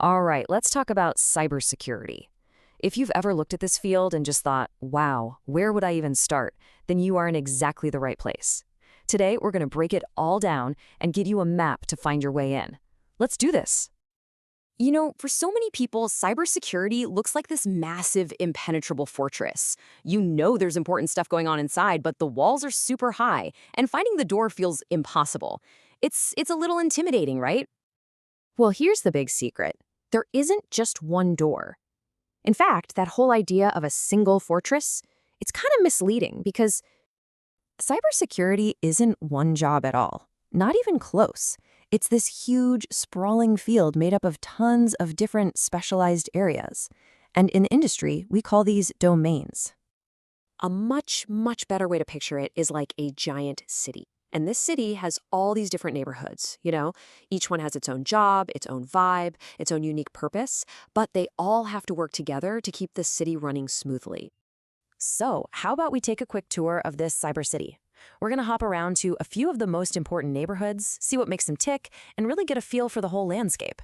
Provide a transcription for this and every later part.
All right, let's talk about cybersecurity. If you've ever looked at this field and just thought, wow, where would I even start? Then you are in exactly the right place. Today, we're going to break it all down and give you a map to find your way in. Let's do this. You know, for so many people, cybersecurity looks like this massive, impenetrable fortress. You know there's important stuff going on inside, but the walls are super high, and finding the door feels impossible. It's a little intimidating, right? Well, here's the big secret. There isn't just one door. In fact, that whole idea of a single fortress, it's kind of misleading because cybersecurity isn't one job at all. Not even close. It's this huge, sprawling field made up of tons of different specialized areas. And in industry, we call these domains. A much better way to picture it is like a giant city. And this city has all these different neighborhoods, Each one has its own job, its own vibe, its own unique purpose, but they all have to work together to keep the city running smoothly. So, how about we take a quick tour of this cyber city? We're going to hop around to a few of the most important neighborhoods, see what makes them tick, and really get a feel for the whole landscape.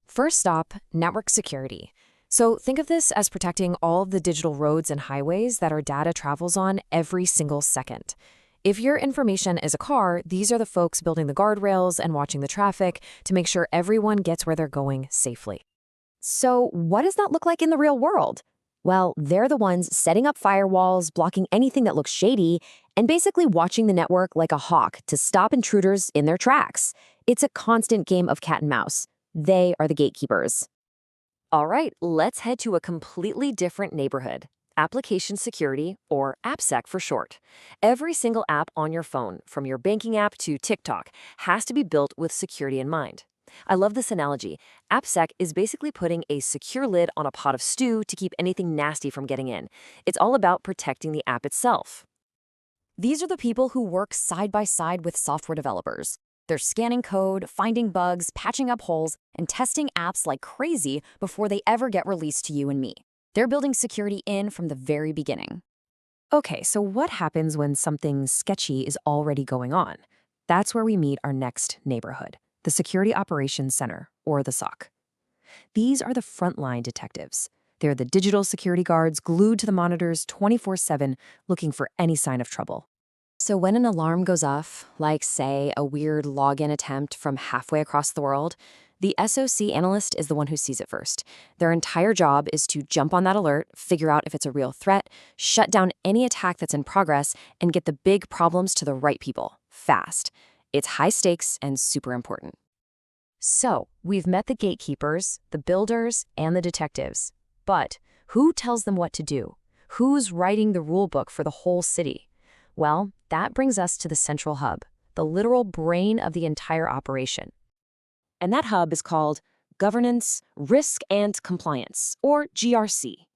First stop, network security. So think of this as protecting all of the digital roads and highways that our data travels on every single second. If your information is a car, these are the folks building the guardrails and watching the traffic to make sure everyone gets where they're going safely. So what does that look like in the real world? Well, they're the ones setting up firewalls, blocking anything that looks shady, and basically watching the network like a hawk to stop intruders in their tracks. It's a constant game of cat and mouse. They are the gatekeepers. All right, let's head to a completely different neighborhood. Application security, or AppSec for short. Every single app on your phone, from your banking app to TikTok, has to be built with security in mind. I love this analogy. AppSec is basically putting a secure lid on a pot of stew to keep anything nasty from getting in. It's all about protecting the app itself. These are the people who work side by side with software developers. They're scanning code, finding bugs, patching up holes, and testing apps like crazy before they ever get released to you and me. They're building security in from the very beginning. Okay, so what happens when something sketchy is already going on? That's where we meet our next neighborhood, the Security Operations Center, or the SOC. These are the frontline detectives. They're the digital security guards glued to the monitors 24/7, looking for any sign of trouble. So when an alarm goes off, like, say, a weird login attempt from halfway across the world, the SOC analyst is the one who sees it first. Their entire job is to jump on that alert, figure out if it's a real threat, shut down any attack that's in progress, and get the big problems to the right people, fast. It's high stakes and super important. So, we've met the gatekeepers, the builders, and the detectives. But who tells them what to do? Who's writing the rule book for the whole city? Well, that brings us to the central hub, the literal brain of the entire operation. And that hub is called Governance, Risk, and Compliance, or GRC.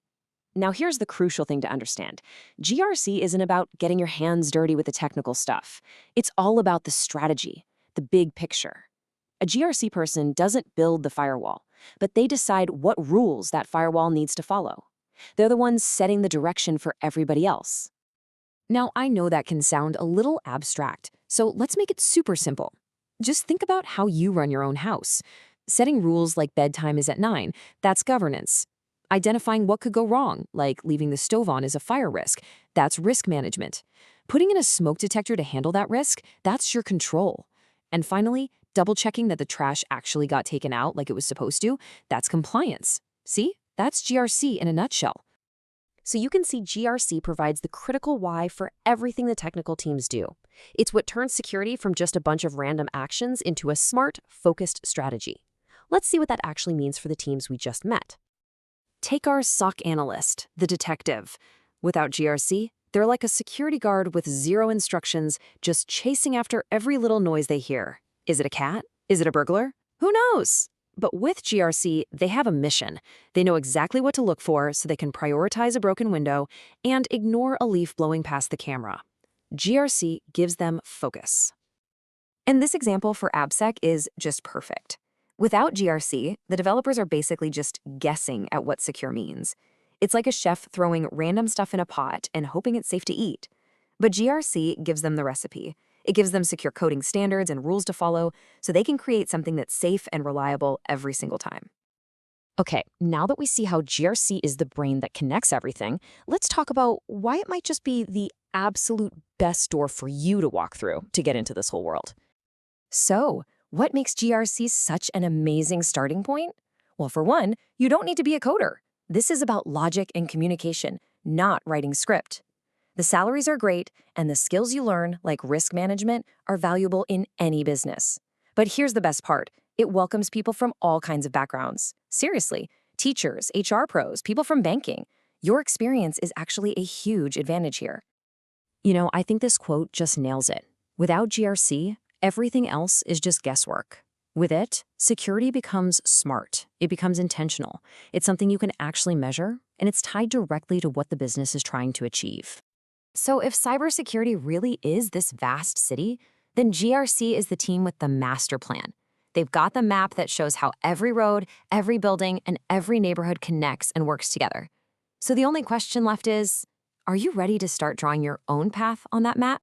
Now, here's the crucial thing to understand. GRC isn't about getting your hands dirty with the technical stuff. It's all about the strategy, the big picture. A GRC person doesn't build the firewall, but they decide what rules that firewall needs to follow. They're the ones setting the direction for everybody else. Now, I know that can sound a little abstract, so let's make it super simple. Just think about how you run your own house. Setting rules like bedtime is at 9, that's governance. Identifying what could go wrong, like leaving the stove on is a fire risk, that's risk management. Putting in a smoke detector to handle that risk, that's your control. And finally, double-checking that the trash actually got taken out like it was supposed to, that's compliance. See? That's GRC in a nutshell. So you can see GRC provides the critical why for everything the technical teams do. It's what turns security from just a bunch of random actions into a smart, focused strategy. Let's see what that actually means for the teams we just met. Take our SOC analyst, the detective. Without GRC, they're like a security guard with zero instructions, just chasing after every little noise they hear. Is it a cat? Is it a burglar? Who knows? But with GRC, they have a mission. They know exactly what to look for so they can prioritize a broken window and ignore a leaf blowing past the camera. GRC gives them focus. And this example for AppSec is just perfect. Without GRC, the developers are basically just guessing at what secure means. It's like a chef throwing random stuff in a pot and hoping it's safe to eat. But GRC gives them the recipe. It gives them secure coding standards and rules to follow so they can create something that's safe and reliable every single time. Okay, now that we see how GRC is the brain that connects everything, let's talk about why it might just be the absolute best door for you to walk through to get into this whole world. So, what makes GRC such an amazing starting point? Well, for one, you don't need to be a coder. This is about logic and communication, not writing script. The salaries are great, and the skills you learn, like risk management, are valuable in any business. But here's the best part. It welcomes people from all kinds of backgrounds. Seriously, teachers, HR pros, people from banking. Your experience is actually a huge advantage here. I think this quote just nails it. Without GRC, everything else is just guesswork. With it, security becomes smart. It becomes intentional. It's something you can actually measure, and it's tied directly to what the business is trying to achieve. So if cybersecurity really is this vast city, then GRC is the team with the master plan. They've got the map that shows how every road, every building, and every neighborhood connects and works together. So the only question left is, are you ready to start drawing your own path on that map?